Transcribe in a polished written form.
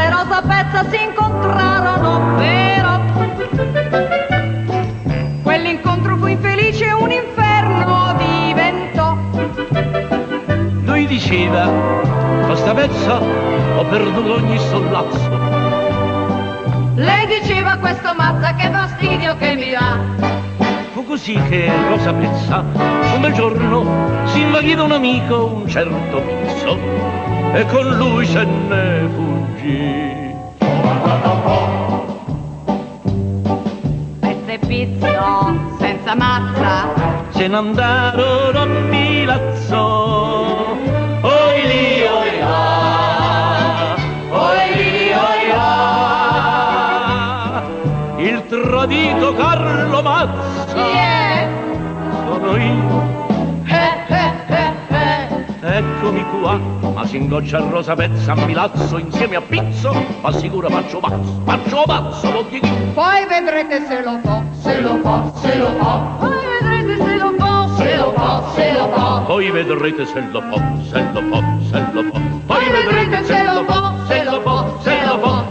e Rosa Pezza si incontrarono, però quell'incontro fu infelice e un inferno diventò. Lui diceva, questa pezza ho perduto ogni sollazzo. Lei diceva, questo mazza che fastidio che mi dà. Fu così che Rosa Pezza un bel giorno si invaghì da un amico, un certo Pizzo, e con lui se ne fuggì. Pezza e Pizzo senza mazza Se ne andarono a Milazzo. Oi lì, oi là, oi lì, oi là. Il tradito Carlo Mazza, yeah. sono io. Eccomi qua, ma si ingoccia a Rosa Pezza a Milazzo insieme a Pizzo, ma sicuro faccio pazzo, lo dico. Poi vedrete se lo fa, se lo fa, se lo fa. Poi vedrete se lo fa, se lo fa, se lo fa. Poi vedrete se lo fa, se lo fa, se lo fa. Poi vedrete se lo fa, se lo fa, se lo fa.